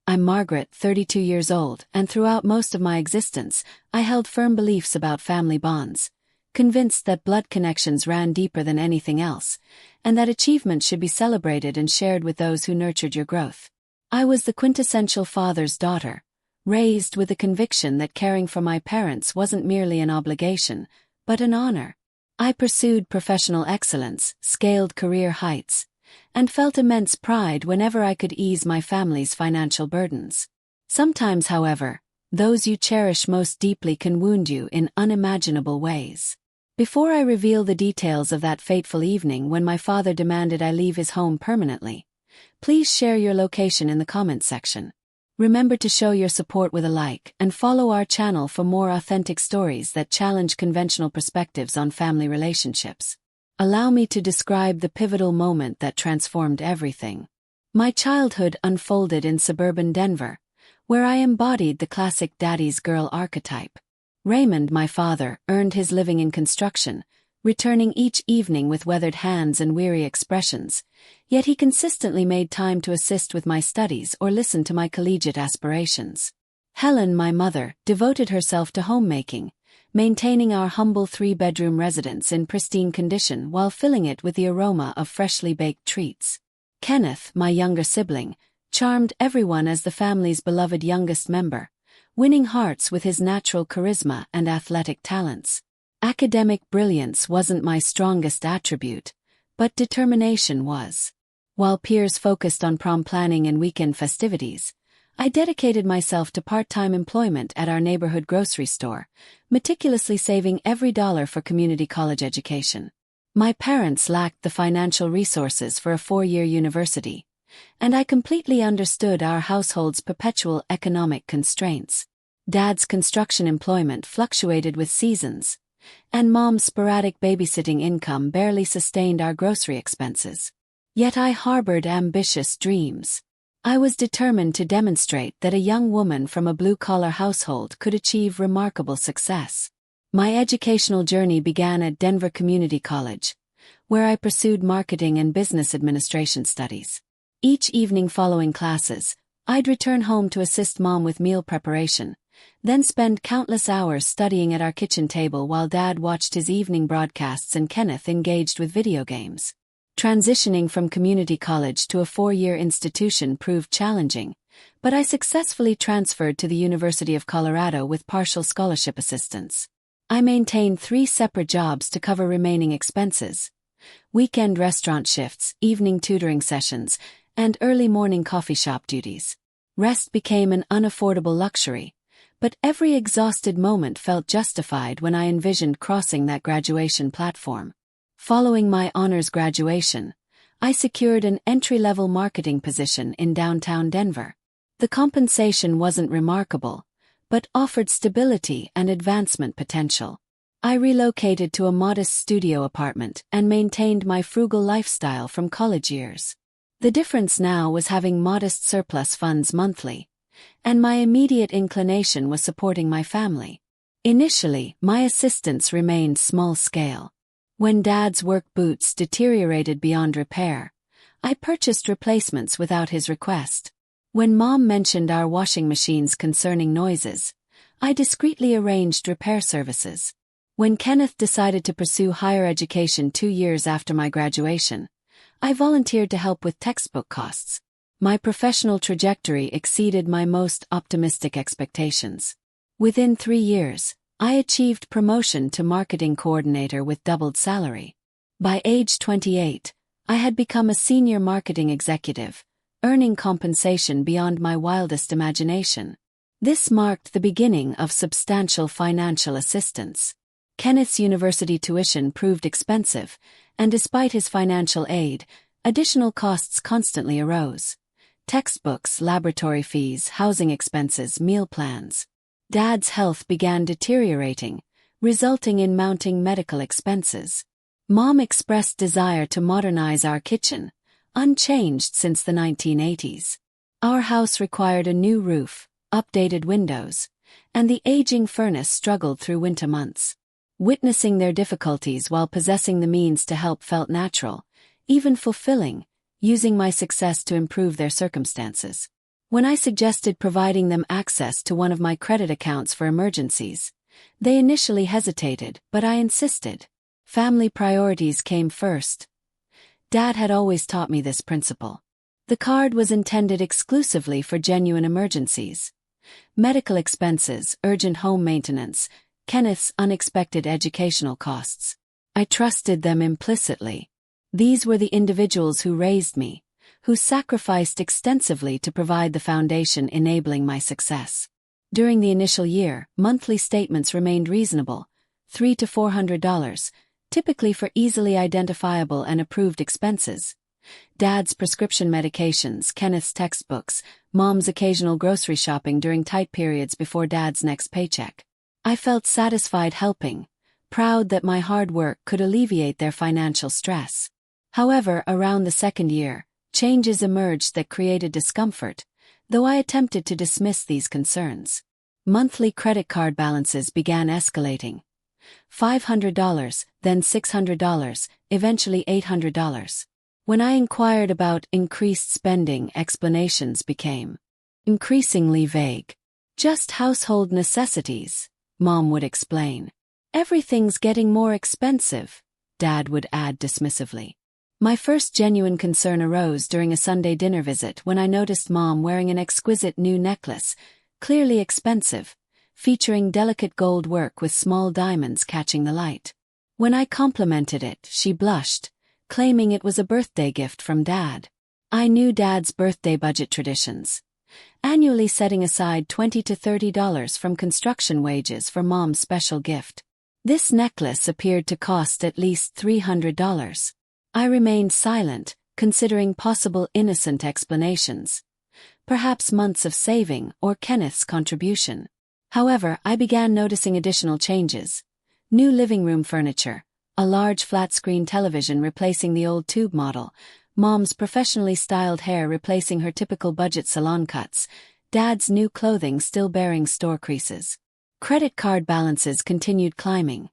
I'm Margaret, 32 years old, and throughout most of my existence, I held firm beliefs about family bonds, convinced that blood connections ran deeper than anything else, and that achievement should be celebrated and shared with those who nurtured your growth. I was the quintessential father's daughter, raised with the conviction that caring for my parents wasn't merely an obligation, but an honor. I pursued professional excellence, scaled career heights, and felt immense pride whenever I could ease my family's financial burdens. Sometimes, however, those you cherish most deeply can wound you in unimaginable ways. Before I reveal the details of that fateful evening when my father demanded I leave his home permanently, please share your location in the comments section. Remember to show your support with a like and follow our channel for more authentic stories that challenge conventional perspectives on family relationships. Allow me to describe the pivotal moment that transformed everything. My childhood unfolded in suburban Denver, where I embodied the classic daddy's girl archetype. Raymond, my father, earned his living in construction, returning each evening with weathered hands and weary expressions, yet he consistently made time to assist with my studies or listen to my collegiate aspirations. Helen, my mother, devoted herself to homemaking, maintaining our humble 3-bedroom residence in pristine condition while filling it with the aroma of freshly baked treats. Kenneth, my younger sibling, charmed everyone as the family's beloved youngest member, winning hearts with his natural charisma and athletic talents. Academic brilliance wasn't my strongest attribute, but determination was. While peers focused on prom planning and weekend festivities, I dedicated myself to part-time employment at our neighborhood grocery store, meticulously saving every dollar for community college education. My parents lacked the financial resources for a 4-year university, and I completely understood our household's perpetual economic constraints. Dad's construction employment fluctuated with seasons, and Mom's sporadic babysitting income barely sustained our grocery expenses. Yet I harbored ambitious dreams. I was determined to demonstrate that a young woman from a blue-collar household could achieve remarkable success. My educational journey began at Denver Community College, where I pursued marketing and business administration studies. Each evening following classes, I'd return home to assist Mom with meal preparation, then spend countless hours studying at our kitchen table while Dad watched his evening broadcasts and Kenneth engaged with video games. Transitioning from community college to a 4-year institution proved challenging, but I successfully transferred to the University of Colorado with partial scholarship assistance. I maintained 3 separate jobs to cover remaining expenses: weekend restaurant shifts, evening tutoring sessions, and early morning coffee shop duties. Rest became an unaffordable luxury, but every exhausted moment felt justified when I envisioned crossing that graduation platform. Following my honors graduation, I secured an entry-level marketing position in downtown Denver. The compensation wasn't remarkable, but offered stability and advancement potential. I relocated to a modest studio apartment and maintained my frugal lifestyle from college years. The difference now was having modest surplus funds monthly, and my immediate inclination was supporting my family. Initially, my assistance remained small-scale. When Dad's work boots deteriorated beyond repair, I purchased replacements without his request. When Mom mentioned our washing machine's concerning noises, I discreetly arranged repair services. When Kenneth decided to pursue higher education 2 years after my graduation, I volunteered to help with textbook costs. My professional trajectory exceeded my most optimistic expectations. Within 3 years, I achieved promotion to marketing coordinator with doubled salary. By age 28, I had become a senior marketing executive, earning compensation beyond my wildest imagination. This marked the beginning of substantial financial assistance. Kenneth's university tuition proved expensive, and despite his financial aid, additional costs constantly arose. Textbooks, laboratory fees, housing expenses, meal plans. Dad's health began deteriorating, resulting in mounting medical expenses. Mom expressed desire to modernize our kitchen, unchanged since the 1980s. Our house required a new roof, updated windows, and the aging furnace struggled through winter months. Witnessing their difficulties while possessing the means to help felt natural, even fulfilling, using my success to improve their circumstances. When I suggested providing them access to one of my credit accounts for emergencies, they initially hesitated, but I insisted. Family priorities came first. Dad had always taught me this principle. The card was intended exclusively for genuine emergencies. Medical expenses, urgent home maintenance, Kenneth's unexpected educational costs. I trusted them implicitly. These were the individuals who raised me, who sacrificed extensively to provide the foundation enabling my success. During the initial year, monthly statements remained reasonable, $300 to $400, typically for easily identifiable and approved expenses. Dad's prescription medications, Kenneth's textbooks, Mom's occasional grocery shopping during tight periods before Dad's next paycheck. I felt satisfied helping, proud that my hard work could alleviate their financial stress. However, around the second year, changes emerged that created discomfort, though I attempted to dismiss these concerns. Monthly credit card balances began escalating. $500, then $600, eventually $800. When I inquired about increased spending, explanations became increasingly vague. Just household necessities, Mom would explain. Everything's getting more expensive, Dad would add dismissively. My first genuine concern arose during a Sunday dinner visit when I noticed Mom wearing an exquisite new necklace, clearly expensive, featuring delicate gold work with small diamonds catching the light. When I complimented it, she blushed, claiming it was a birthday gift from Dad. I knew Dad's birthday budget traditions, annually setting aside $20 to $30 from construction wages for Mom's special gift. This necklace appeared to cost at least $300. I remained silent, considering possible innocent explanations. Perhaps months of saving or Kenneth's contribution. However, I began noticing additional changes. New living room furniture, a large flat-screen television replacing the old tube model, Mom's professionally styled hair replacing her typical budget salon cuts, Dad's new clothing still bearing store creases. Credit card balances continued climbing.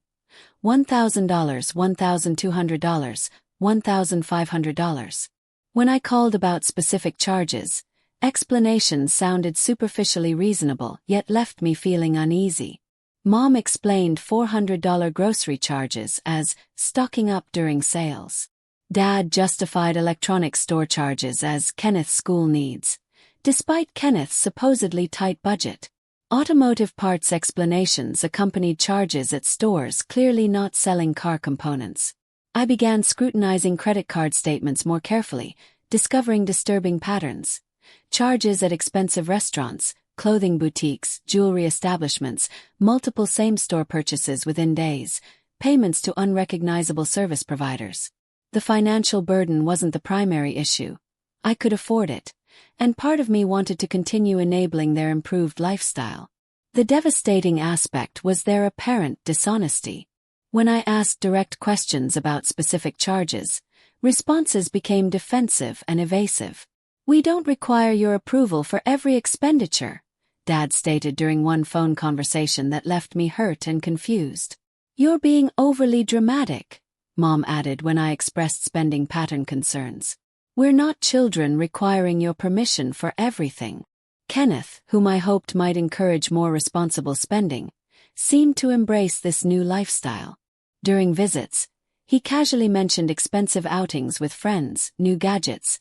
$1,000, $1,200, $1,500. When I called about specific charges, explanations sounded superficially reasonable yet left me feeling uneasy. Mom explained $400 grocery charges as stocking up during sales. Dad justified electronic store charges as Kenneth's school needs, despite Kenneth's supposedly tight budget. Automotive parts explanations accompanied charges at stores clearly not selling car components. I began scrutinizing credit card statements more carefully, discovering disturbing patterns. Charges at expensive restaurants, clothing boutiques, jewelry establishments, multiple same-store purchases within days, payments to unrecognizable service providers. The financial burden wasn't the primary issue. I could afford it, and part of me wanted to continue enabling their improved lifestyle. The devastating aspect was their apparent dishonesty. When I asked direct questions about specific charges, responses became defensive and evasive. "We don't require your approval for every expenditure," Dad stated during one phone conversation that left me hurt and confused. "You're being overly dramatic," Mom added when I expressed spending pattern concerns. "We're not children requiring your permission for everything." Kenneth, whom I hoped might encourage more responsible spending, seemed to embrace this new lifestyle. During visits, he casually mentioned expensive outings with friends, new gadgets,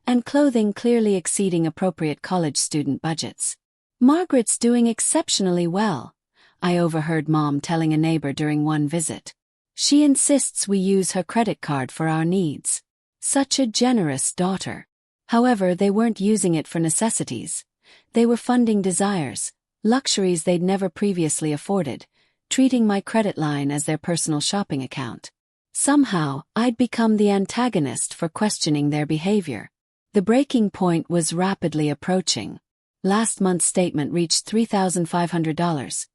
and clothing clearly exceeding appropriate college student budgets. "Margaret's doing exceptionally well," I overheard Mom telling a neighbor during one visit. "She insists we use her credit card for our needs. Such a generous daughter." However, they weren't using it for necessities. They were funding desires, luxuries they'd never previously afforded, treating my credit line as their personal shopping account. Somehow, I'd become the antagonist for questioning their behavior. The breaking point was rapidly approaching. Last month's statement reached $3,500.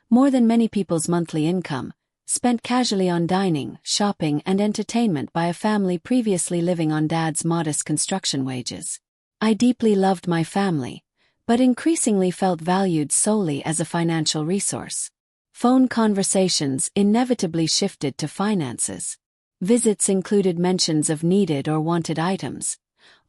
More than many people's monthly income, spent casually on dining, shopping, and entertainment by a family previously living on Dad's modest construction wages. I deeply loved my family, but increasingly felt valued solely as a financial resource. Phone conversations inevitably shifted to finances. Visits included mentions of needed or wanted items,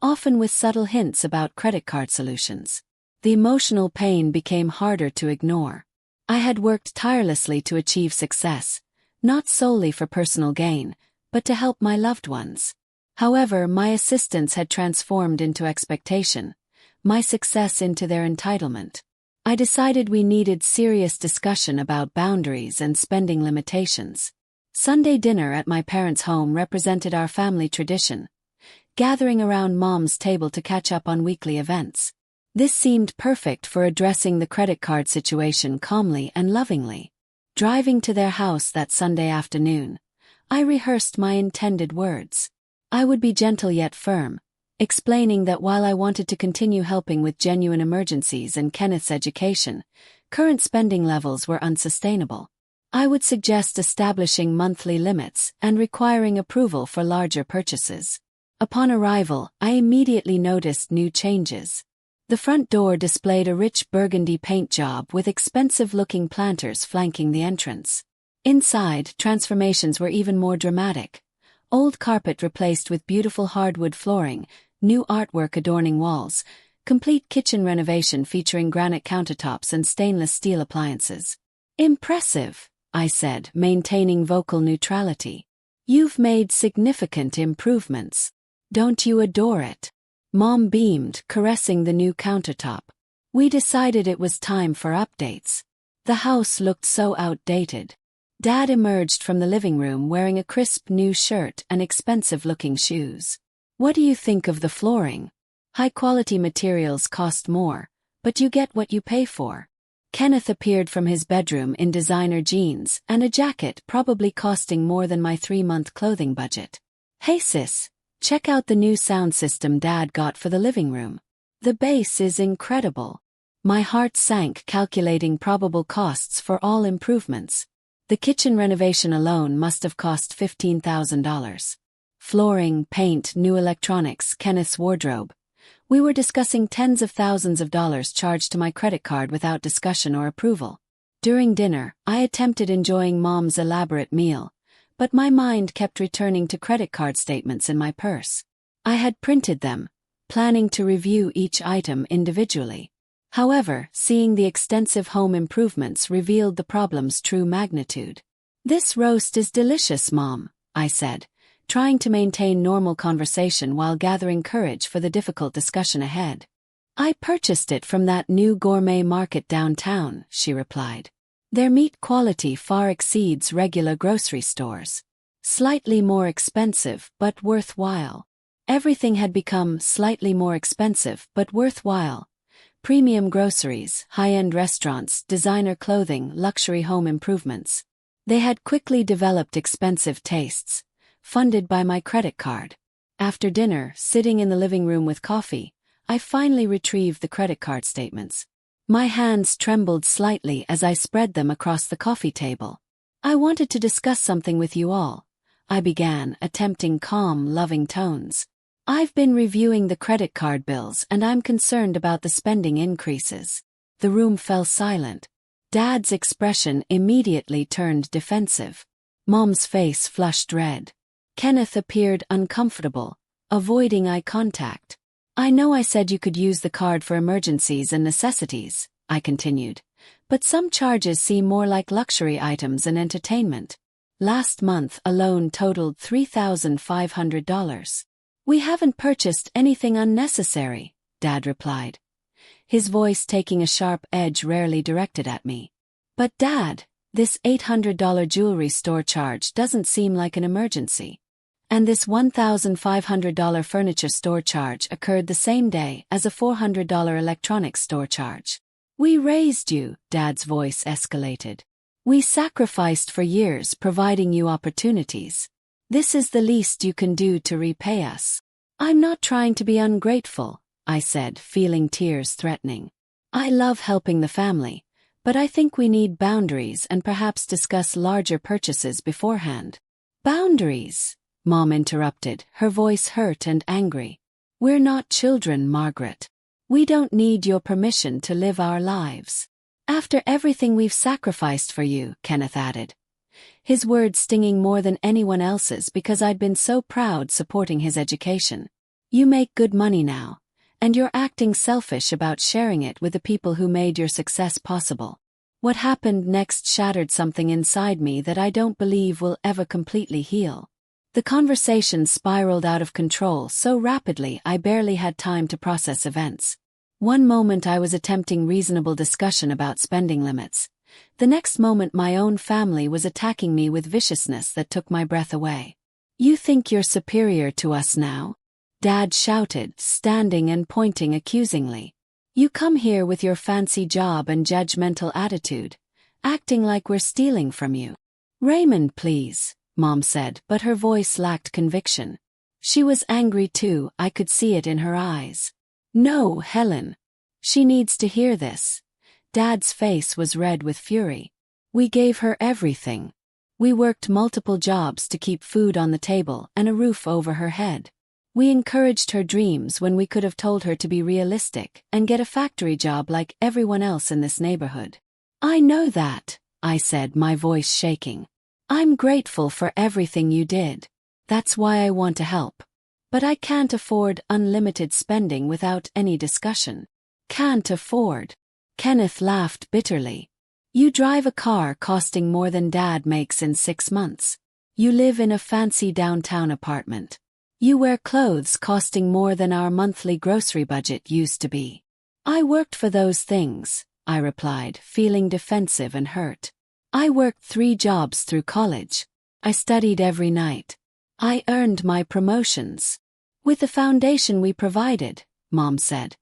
often with subtle hints about credit card solutions. The emotional pain became harder to ignore. I had worked tirelessly to achieve success, not solely for personal gain, but to help my loved ones. However, my assistance had transformed into expectation, my success into their entitlement. I decided we needed serious discussion about boundaries and spending limitations. Sunday dinner at my parents' home represented our family tradition, gathering around Mom's table to catch up on weekly events. This seemed perfect for addressing the credit card situation calmly and lovingly. Driving to their house that Sunday afternoon, I rehearsed my intended words. I would be gentle yet firm, explaining that while I wanted to continue helping with genuine emergencies and Kenneth's education, current spending levels were unsustainable. I would suggest establishing monthly limits and requiring approval for larger purchases. Upon arrival, I immediately noticed new changes. The front door displayed a rich burgundy paint job with expensive-looking planters flanking the entrance. Inside, transformations were even more dramatic. Old carpet replaced with beautiful hardwood flooring, new artwork adorning walls, complete kitchen renovation featuring granite countertops and stainless steel appliances. "Impressive," I said, maintaining vocal neutrality. "You've made significant improvements. Don't you adore it?" Mom beamed, caressing the new countertop. We decided it was time for updates. The house looked so outdated. Dad emerged from the living room wearing a crisp new shirt and expensive-looking shoes. "What do you think of the flooring? High-quality materials cost more, but you get what you pay for." Kenneth appeared from his bedroom in designer jeans and a jacket probably costing more than my 3-month clothing budget. "Hey sis, check out the new sound system Dad got for the living room. The bass is incredible." My heart sank calculating probable costs for all improvements. The kitchen renovation alone must have cost $15,000. Flooring, paint, new electronics, Kenneth's wardrobe. We were discussing tens of thousands of dollars charged to my credit card without discussion or approval. During dinner, I attempted enjoying Mom's elaborate meal, but my mind kept returning to credit card statements in my purse. I had printed them, planning to review each item individually. However, seeing the extensive home improvements revealed the problem's true magnitude. "This roast is delicious, Mom," I said, trying to maintain normal conversation while gathering courage for the difficult discussion ahead. "I purchased it from that new gourmet market downtown," she replied. "Their meat quality far exceeds regular grocery stores. Slightly more expensive, but worthwhile." Everything had become slightly more expensive, but worthwhile. Premium groceries, high-end restaurants, designer clothing, luxury home improvements. They had quickly developed expensive tastes, funded by my credit card. After dinner, sitting in the living room with coffee, I finally retrieved the credit card statements. My hands trembled slightly as I spread them across the coffee table. "I wanted to discuss something with you all," I began, attempting calm, loving tones. "I've been reviewing the credit card bills and I'm concerned about the spending increases." The room fell silent. Dad's expression immediately turned defensive. Mom's face flushed red. Kenneth appeared uncomfortable, avoiding eye contact. "I know I said you could use the card for emergencies and necessities," I continued, "but some charges seem more like luxury items and entertainment. Last month alone totaled $3,500. "We haven't purchased anything unnecessary," Dad replied, his voice taking a sharp edge rarely directed at me. "But Dad, this $800 jewelry store charge doesn't seem like an emergency. And this $1,500 furniture store charge occurred the same day as a $400 electronics store charge. We raised you," Dad's voice escalated. "We sacrificed for years providing you opportunities. This is the least you can do to repay us." "I'm not trying to be ungrateful," I said, feeling tears threatening. "I love helping the family, but I think we need boundaries and perhaps discuss larger purchases beforehand." "Boundaries?" Mom interrupted, her voice hurt and angry. "We're not children, Margaret. We don't need your permission to live our lives. After everything we've sacrificed for you," Kenneth added, his words stinging more than anyone else's because I'd been so proud supporting his education. You make good money now, and you're acting selfish about sharing it with the people who made your success possible. What happened next shattered something inside me that I don't believe will ever completely heal. The conversation spiraled out of control so rapidly I barely had time to process events. One moment I was attempting reasonable discussion about spending limits. The next moment my own family was attacking me with viciousness that took my breath away. "You think you're superior to us now?" Dad shouted, standing and pointing accusingly. "You come here with your fancy job and judgmental attitude, acting like we're stealing from you." "Raymond, please," Mom said, but her voice lacked conviction. She was angry too, I could see it in her eyes. "No, Helen. She needs to hear this." Dad's face was red with fury. "We gave her everything. We worked multiple jobs to keep food on the table and a roof over her head. We encouraged her dreams when we could have told her to be realistic and get a factory job like everyone else in this neighborhood." "I know that," I said, my voice shaking. "I'm grateful for everything you did. That's why I want to help. But I can't afford unlimited spending without any discussion." "Can't afford?" Kenneth laughed bitterly. "You drive a car costing more than Dad makes in 6 months. You live in a fancy downtown apartment. You wear clothes costing more than our monthly grocery budget used to be." "I worked for those things," I replied, feeling defensive and hurt. "I worked 3 jobs through college. I studied every night. I earned my promotions. With the foundation we provided," Mom said,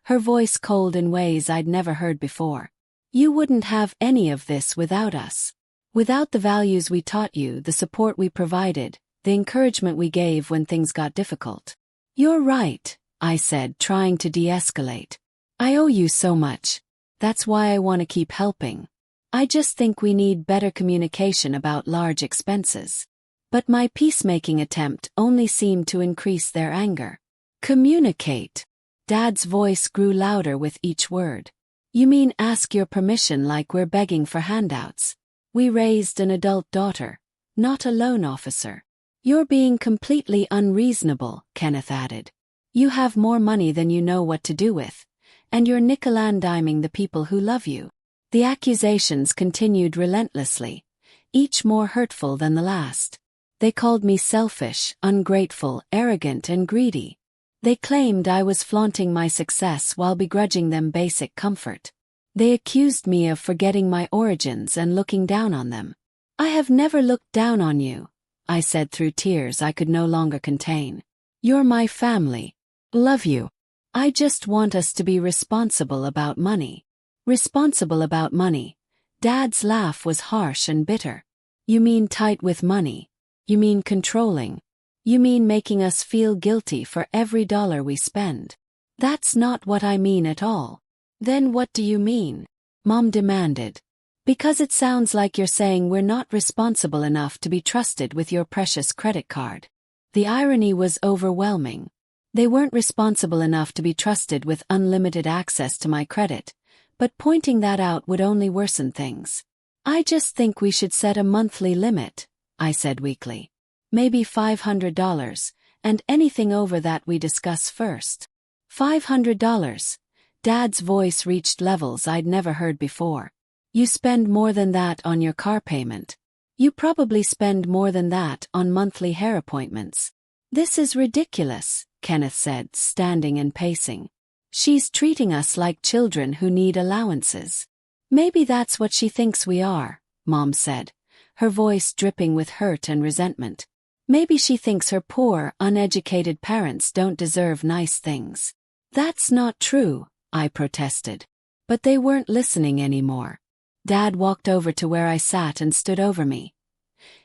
her voice cold in ways I'd never heard before. "You wouldn't have any of this without us. Without the values we taught you, the support we provided, the encouragement we gave when things got difficult." "You're right," I said, trying to de-escalate. "I owe you so much. That's why I want to keep helping. I just think we need better communication about large expenses." But my peacemaking attempt only seemed to increase their anger. "Communicate." Dad's voice grew louder with each word. "You mean ask your permission like we're begging for handouts? We raised an adult daughter, not a loan officer." "You're being completely unreasonable," Kenneth added. "You have more money than you know what to do with, and you're nickel-and-diming the people who love you." The accusations continued relentlessly, each more hurtful than the last. They called me selfish, ungrateful, arrogant, and greedy. They claimed I was flaunting my success while begrudging them basic comfort. They accused me of forgetting my origins and looking down on them. "I have never looked down on you," I said through tears I could no longer contain. "You're my family. Love you. I just want us to be responsible about money." "Responsible about money?" Dad's laugh was harsh and bitter. "You mean tight with money? You mean controlling? You mean making us feel guilty for every dollar we spend?" "That's not what I mean at all." "Then what do you mean?" Mom demanded. "Because it sounds like you're saying we're not responsible enough to be trusted with your precious credit card." The irony was overwhelming. They weren't responsible enough to be trusted with unlimited access to my credit, but pointing that out would only worsen things. "I just think we should set a monthly limit," I said weakly. "Maybe $500, and anything over that we discuss first." $500? Dad's voice reached levels I'd never heard before. "You spend more than that on your car payment. You probably spend more than that on monthly hair appointments." "This is ridiculous," Kenneth said, standing and pacing. "She's treating us like children who need allowances." "Maybe that's what she thinks we are," Mom said, her voice dripping with hurt and resentment. "Maybe she thinks her poor, uneducated parents don't deserve nice things." "That's not true," I protested. But they weren't listening anymore. Dad walked over to where I sat and stood over me,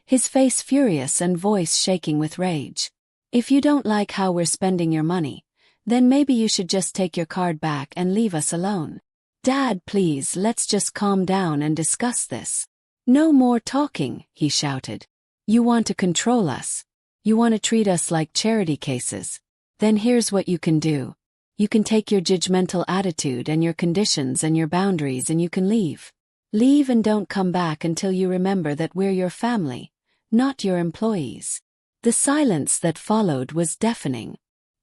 his face furious and voice shaking with rage. "If you don't like how we're spending your money, then maybe you should just take your card back and leave us alone." "Dad, please, let's just calm down and discuss this." "No more talking," he shouted. "You want to control us. You want to treat us like charity cases. Then here's what you can do. You can take your judgmental attitude and your conditions and your boundaries and you can leave. Leave and don't come back until you remember that we're your family, not your employees." The silence that followed was deafening.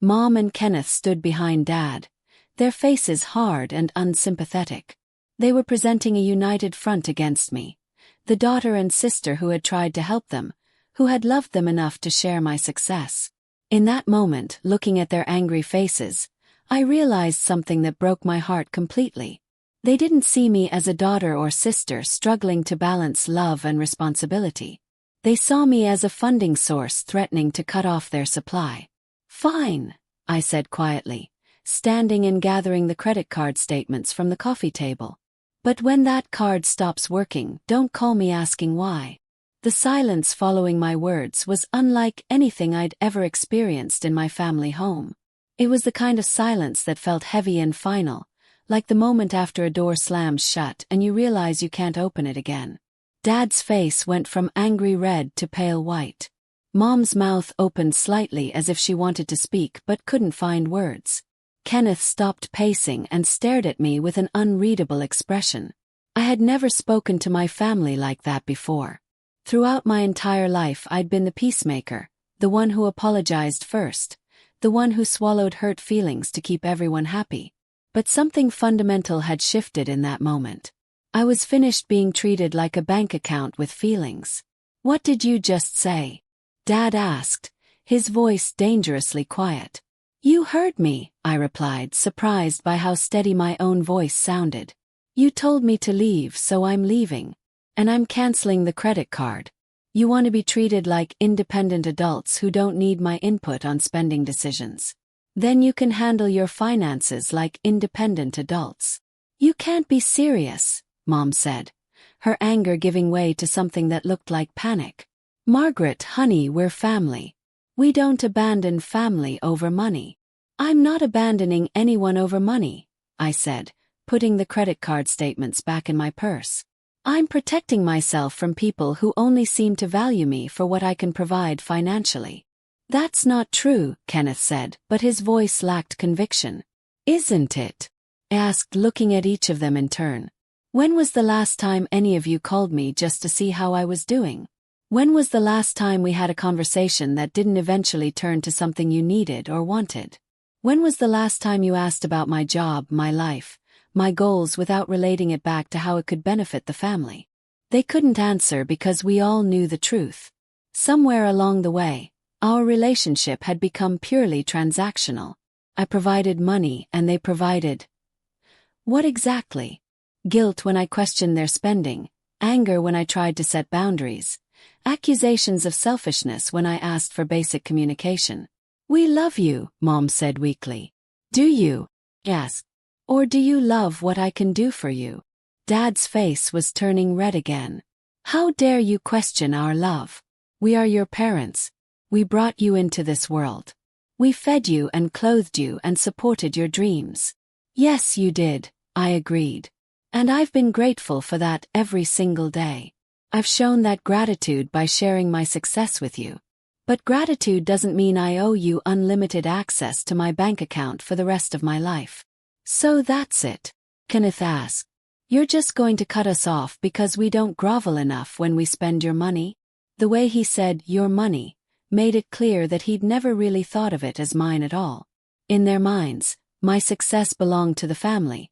Mom and Kenneth stood behind Dad, their faces hard and unsympathetic. They were presenting a united front against me, the daughter and sister who had tried to help them, who had loved them enough to share my success. In that moment, looking at their angry faces, I realized something that broke my heart completely. They didn't see me as a daughter or sister struggling to balance love and responsibility. They saw me as a funding source threatening to cut off their supply. "Fine," I said quietly, standing and gathering the credit card statements from the coffee table. "But when that card stops working, don't call me asking why." The silence following my words was unlike anything I'd ever experienced in my family home. It was the kind of silence that felt heavy and final, like the moment after a door slams shut and you realize you can't open it again. Dad's face went from angry red to pale white. Mom's mouth opened slightly as if she wanted to speak but couldn't find words. Kenneth stopped pacing and stared at me with an unreadable expression. I had never spoken to my family like that before. Throughout my entire life I'd been the peacemaker, the one who apologized first, the one who swallowed hurt feelings to keep everyone happy. But something fundamental had shifted in that moment. I was finished being treated like a bank account with feelings. "What did you just say?" Dad asked, his voice dangerously quiet. "You heard me," I replied, surprised by how steady my own voice sounded. "You told me to leave, so I'm leaving. And I'm canceling the credit card. You want to be treated like independent adults who don't need my input on spending decisions. Then you can handle your finances like independent adults." "You can't be serious," Mom said, her anger giving way to something that looked like panic. "Margaret, honey, we're family. We don't abandon family over money." "I'm not abandoning anyone over money," I said, putting the credit card statements back in my purse. "I'm protecting myself from people who only seem to value me for what I can provide financially." "That's not true," Kenneth said, but his voice lacked conviction. "Isn't it?" I asked, looking at each of them in turn. "When was the last time any of you called me just to see how I was doing? When was the last time we had a conversation that didn't eventually turn to something you needed or wanted? When was the last time you asked about my job, my life, my goals without relating it back to how it could benefit the family?" They couldn't answer because we all knew the truth. Somewhere along the way, our relationship had become purely transactional. I provided money and they provided. What exactly? Guilt when I questioned their spending, anger when I tried to set boundaries, accusations of selfishness when I asked for basic communication. "We love you," Mom said weakly. "Do you?" I asked. "Or do you love what I can do for you?" Dad's face was turning red again. "How dare you question our love? We are your parents. We brought you into this world. We fed you and clothed you and supported your dreams." "Yes, you did," I agreed. "And I've been grateful for that every single day. I've shown that gratitude by sharing my success with you. But gratitude doesn't mean I owe you unlimited access to my bank account for the rest of my life." "So that's it?" Kenneth asked. "You're just going to cut us off because we don't grovel enough when we spend your money?" The way he said "your money" made it clear that he'd never really thought of it as mine at all. In their minds, my success belonged to the family,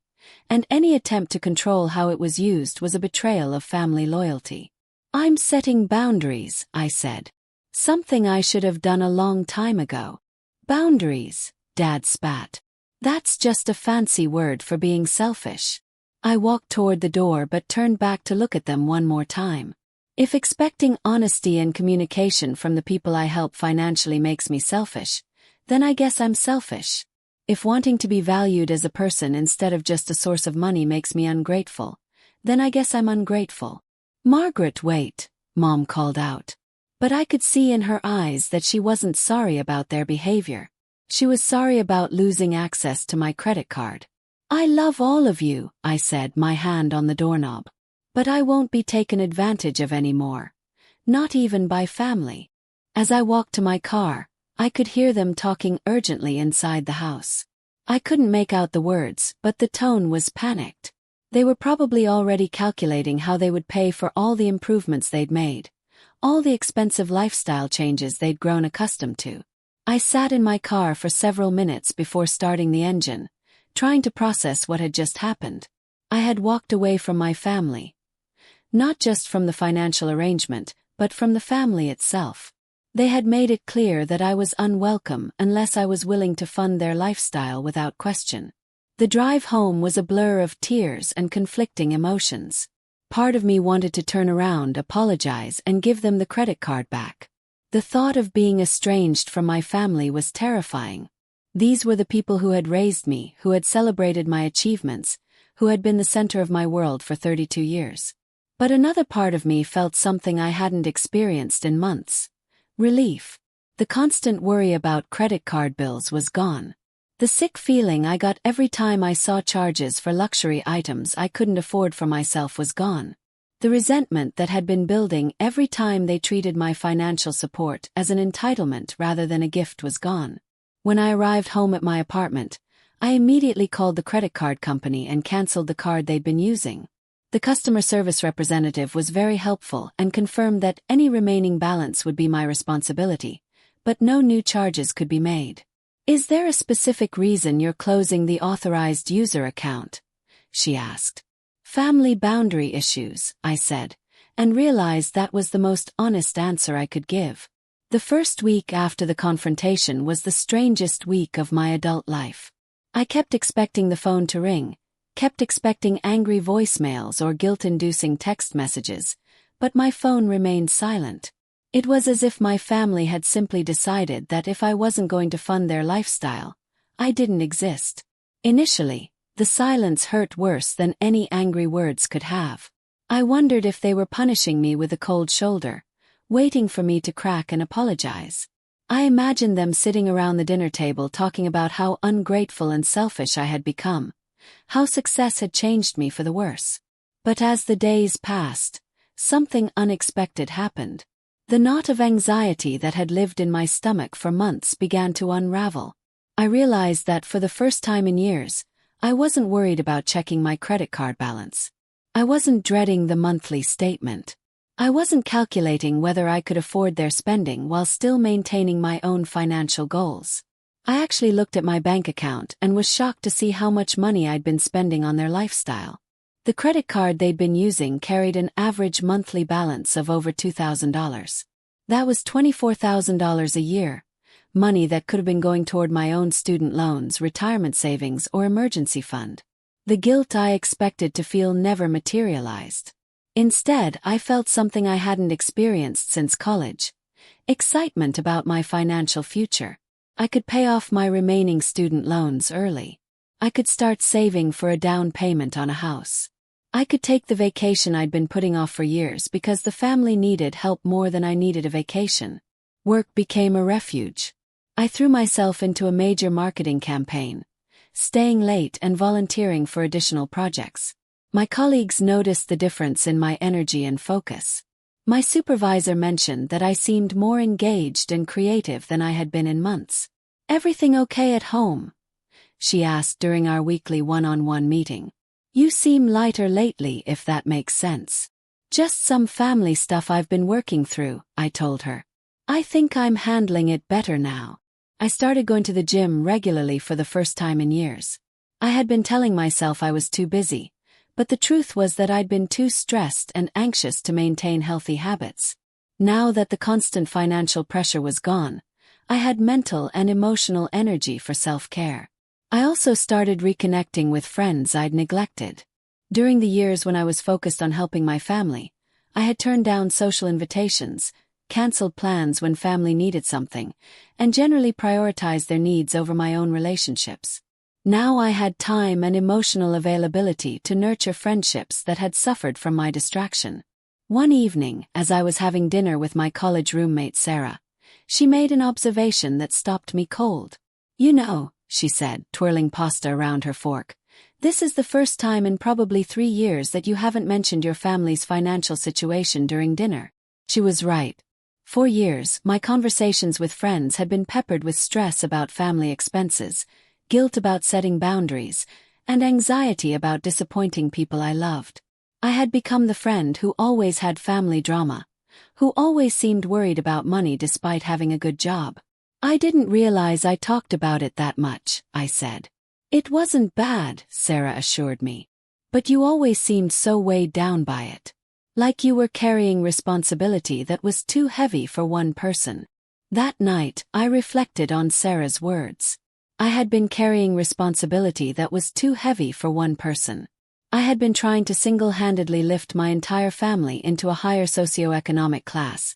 and any attempt to control how it was used was a betrayal of family loyalty. "I'm setting boundaries," I said. "Something I should have done a long time ago." "Boundaries," Dad spat. "That's just a fancy word for being selfish." I walked toward the door but turned back to look at them one more time. If expecting honesty and communication from the people I help financially makes me selfish, then I guess I'm selfish. If wanting to be valued as a person instead of just a source of money makes me ungrateful, then I guess I'm ungrateful. "Margaret, wait," Mom called out. But I could see in her eyes that she wasn't sorry about their behavior. She was sorry about losing access to my credit card. "I love all of you," I said, my hand on the doorknob. "But I won't be taken advantage of anymore. Not even by family." As I walked to my car, I could hear them talking urgently inside the house. I couldn't make out the words, but the tone was panicked. They were probably already calculating how they would pay for all the improvements they'd made, all the expensive lifestyle changes they'd grown accustomed to. I sat in my car for several minutes before starting the engine, trying to process what had just happened. I had walked away from my family. Not just from the financial arrangement, but from the family itself. They had made it clear that I was unwelcome unless I was willing to fund their lifestyle without question. The drive home was a blur of tears and conflicting emotions. Part of me wanted to turn around, apologize, and give them the credit card back. The thought of being estranged from my family was terrifying. These were the people who had raised me, who had celebrated my achievements, who had been the center of my world for 32 years. But another part of me felt something I hadn't experienced in months. Relief. The constant worry about credit card bills was gone. The sick feeling I got every time I saw charges for luxury items I couldn't afford for myself was gone. The resentment that had been building every time they treated my financial support as an entitlement rather than a gift was gone. When I arrived home at my apartment, I immediately called the credit card company and canceled the card they'd been using. The customer service representative was very helpful and confirmed that any remaining balance would be my responsibility, but no new charges could be made. "Is there a specific reason you're closing the authorized user account?" she asked. "Family boundary issues," I said, and realized that was the most honest answer I could give. The first week after the confrontation was the strangest week of my adult life. I kept expecting the phone to ring, kept expecting angry voicemails or guilt-inducing text messages, but my phone remained silent. It was as if my family had simply decided that if I wasn't going to fund their lifestyle, I didn't exist. Initially, the silence hurt worse than any angry words could have. I wondered if they were punishing me with a cold shoulder, waiting for me to crack and apologize. I imagined them sitting around the dinner table talking about how ungrateful and selfish I had become, how success had changed me for the worse. But as the days passed, something unexpected happened. The knot of anxiety that had lived in my stomach for months began to unravel. I realized that for the first time in years, I wasn't worried about checking my credit card balance. I wasn't dreading the monthly statement. I wasn't calculating whether I could afford their spending while still maintaining my own financial goals. I actually looked at my bank account and was shocked to see how much money I'd been spending on their lifestyle. The credit card they'd been using carried an average monthly balance of over $2,000. That was $24,000 a year, money that could have been going toward my own student loans, retirement savings, or emergency fund. The guilt I expected to feel never materialized. Instead, I felt something I hadn't experienced since college: excitement about my financial future. I could pay off my remaining student loans early. I could start saving for a down payment on a house. I could take the vacation I'd been putting off for years because the family needed help more than I needed a vacation. Work became a refuge. I threw myself into a major marketing campaign, staying late and volunteering for additional projects. My colleagues noticed the difference in my energy and focus. My supervisor mentioned that I seemed more engaged and creative than I had been in months. "Everything okay at home?" she asked during our weekly one-on-one meeting. "You seem lighter lately, if that makes sense." "Just some family stuff I've been working through," I told her. "I think I'm handling it better now." I started going to the gym regularly for the first time in years. I had been telling myself I was too busy, but the truth was that I'd been too stressed and anxious to maintain healthy habits. Now that the constant financial pressure was gone, I had mental and emotional energy for self-care. I also started reconnecting with friends I'd neglected. During the years when I was focused on helping my family, I had turned down social invitations, canceled plans when family needed something, and generally prioritized their needs over my own relationships. Now I had time and emotional availability to nurture friendships that had suffered from my distraction. One evening, as I was having dinner with my college roommate Sarah, she made an observation that stopped me cold. "You know," she said, twirling pasta around her fork, "this is the first time in probably 3 years that you haven't mentioned your family's financial situation during dinner." She was right. For years, my conversations with friends had been peppered with stress about family expenses, guilt about setting boundaries, and anxiety about disappointing people I loved. I had become the friend who always had family drama, who always seemed worried about money despite having a good job. I didn't realize I talked about it that much, I said. It wasn't bad, Sarah assured me. But you always seemed so weighed down by it. Like you were carrying responsibility that was too heavy for one person. That night, I reflected on Sarah's words. I had been carrying responsibility that was too heavy for one person. I had been trying to single-handedly lift my entire family into a higher socioeconomic class.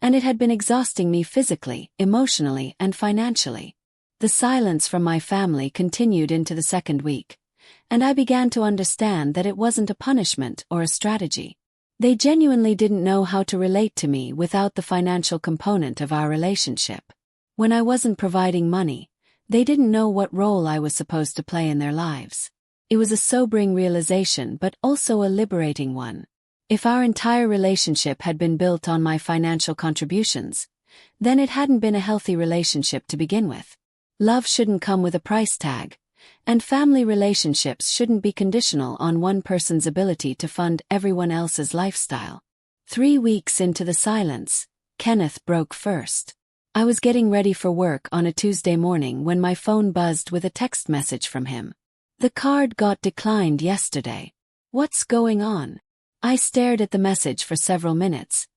And it had been exhausting me physically, emotionally, and financially. The silence from my family continued into the second week. And I began to understand that it wasn't a punishment or a strategy. They genuinely didn't know how to relate to me without the financial component of our relationship. When I wasn't providing money, they didn't know what role I was supposed to play in their lives. It was a sobering realization but also a liberating one. If our entire relationship had been built on my financial contributions, then it hadn't been a healthy relationship to begin with. Love shouldn't come with a price tag. And family relationships shouldn't be conditional on one person's ability to fund everyone else's lifestyle. 3 weeks into the silence, Kenneth broke first. I was getting ready for work on a Tuesday morning when my phone buzzed with a text message from him. The card got declined yesterday. What's going on? I stared at the message for several minutes,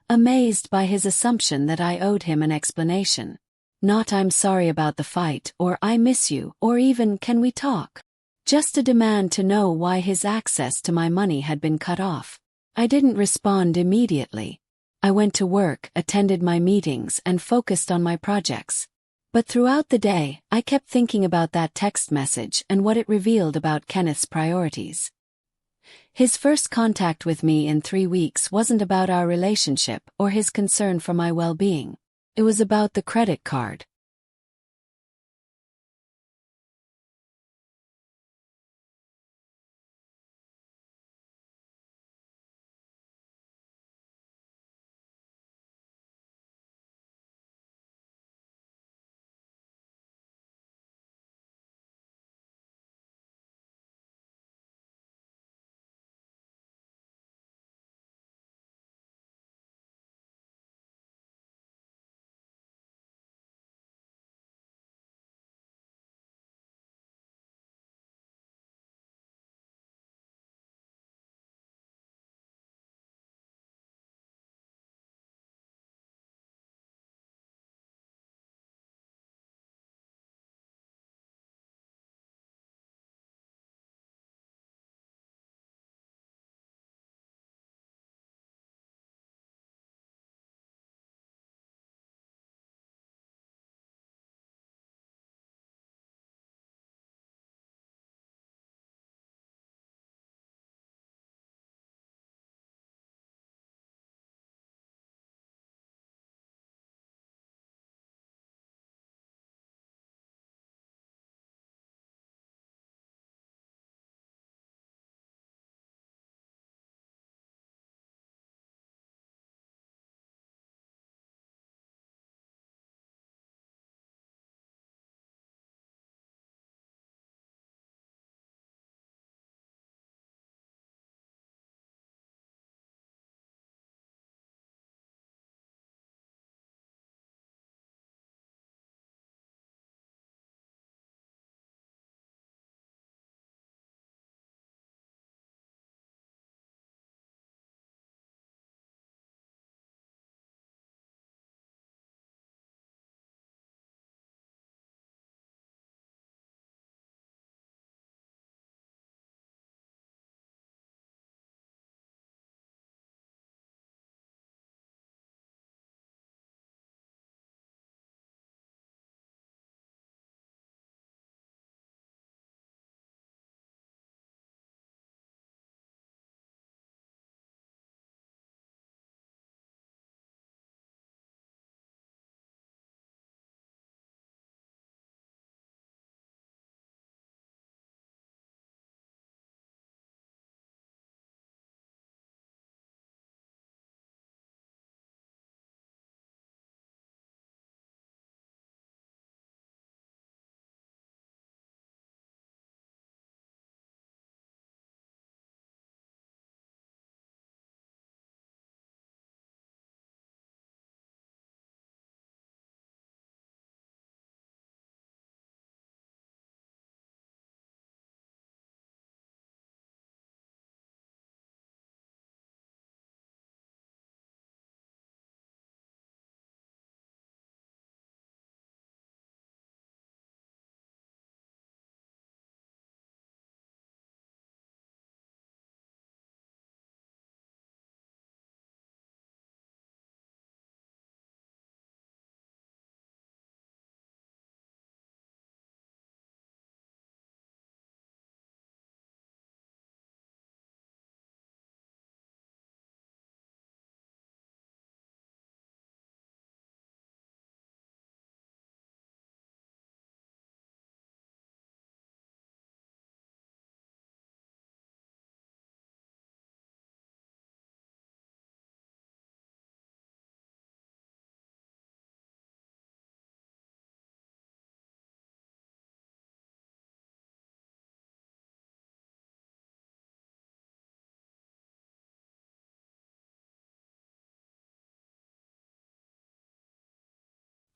amazed by his assumption that I owed him an explanation. Not "I'm sorry about the fight" or "I miss you" or even "can we talk?" Just a demand to know why his access to my money had been cut off. I didn't respond immediately. I went to work, attended my meetings, and focused on my projects. But throughout the day, I kept thinking about that text message and what it revealed about Kenneth's priorities. His first contact with me in 3 weeks wasn't about our relationship or his concern for my well-being. It was about the credit card.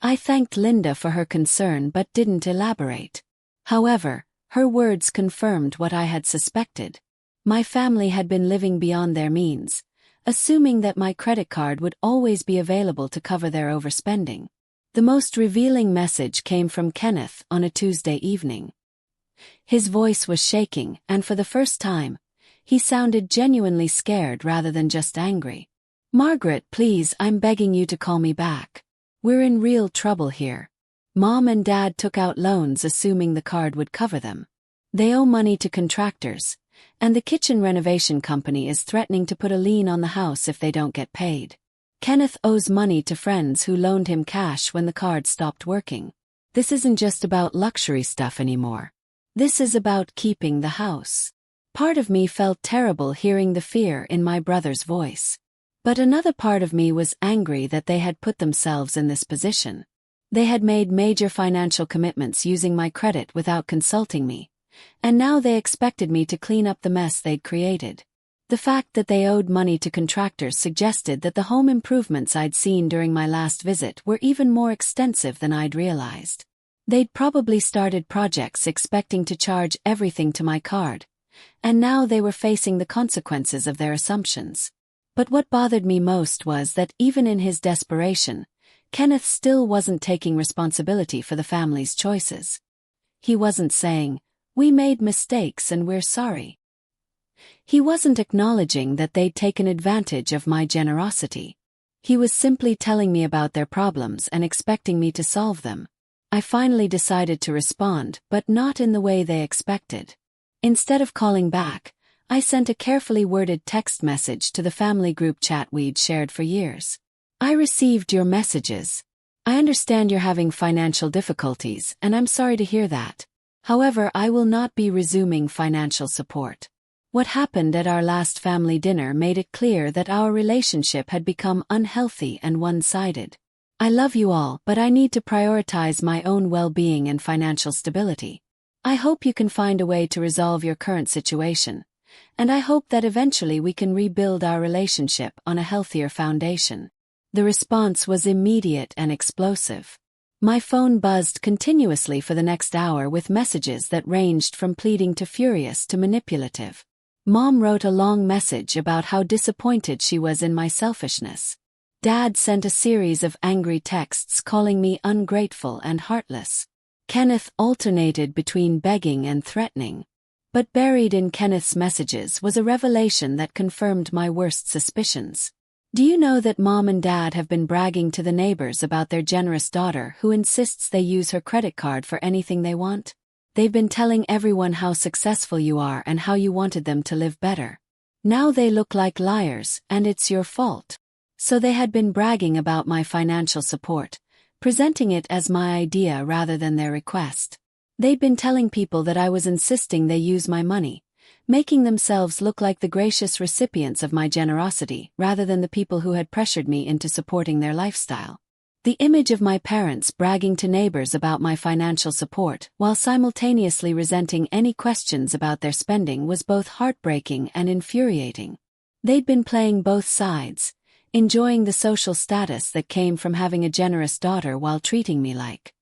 I thanked Linda for her concern but didn't elaborate. However, her words confirmed what I had suspected. My family had been living beyond their means, assuming that my credit card would always be available to cover their overspending. The most revealing message came from Kenneth on a Tuesday evening. His voice was shaking, and for the first time, he sounded genuinely scared rather than just angry. "Margaret, please, I'm begging you to call me back. We're in real trouble here. Mom and Dad took out loans assuming the card would cover them. They owe money to contractors, and the kitchen renovation company is threatening to put a lien on the house if they don't get paid. Kenneth owes money to friends who loaned him cash when the card stopped working. This isn't just about luxury stuff anymore. This is about keeping the house." Part of me felt terrible hearing the fear in my brother's voice. But another part of me was angry that they had put themselves in this position. They had made major financial commitments using my credit without consulting me, and now they expected me to clean up the mess they'd created. The fact that they owed money to contractors suggested that the home improvements I'd seen during my last visit were even more extensive than I'd realized. They'd probably started projects expecting to charge everything to my card, and now they were facing the consequences of their assumptions. But what bothered me most was that even in his desperation, Kenneth still wasn't taking responsibility for the family's choices. He wasn't saying, "We made mistakes and we're sorry." He wasn't acknowledging that they'd taken advantage of my generosity. He was simply telling me about their problems and expecting me to solve them. I finally decided to respond, but not in the way they expected. Instead of calling back, I sent a carefully worded text message to the family group chat we'd shared for years. "I received your messages. I understand you're having financial difficulties, and I'm sorry to hear that. However, I will not be resuming financial support. What happened at our last family dinner made it clear that our relationship had become unhealthy and one-sided. I love you all, but I need to prioritize my own well-being and financial stability. I hope you can find a way to resolve your current situation, and I hope that eventually we can rebuild our relationship on a healthier foundation." The response was immediate and explosive. My phone buzzed continuously for the next hour with messages that ranged from pleading to furious to manipulative. Mom wrote a long message about how disappointed she was in my selfishness. Dad sent a series of angry texts calling me ungrateful and heartless. Kenneth alternated between begging and threatening. But buried in Kenneth's messages was a revelation that confirmed my worst suspicions. "Do you know that Mom and Dad have been bragging to the neighbors about their generous daughter who insists they use her credit card for anything they want? They've been telling everyone how successful you are and how you wanted them to live better. Now they look like liars, and it's your fault." So they had been bragging about my financial support, presenting it as my idea rather than their request. They'd been telling people that I was insisting they use my money, making themselves look like the gracious recipients of my generosity rather than the people who had pressured me into supporting their lifestyle. The image of my parents bragging to neighbors about my financial support while simultaneously resenting any questions about their spending was both heartbreaking and infuriating. They'd been playing both sides, enjoying the social status that came from having a generous daughter while treating me like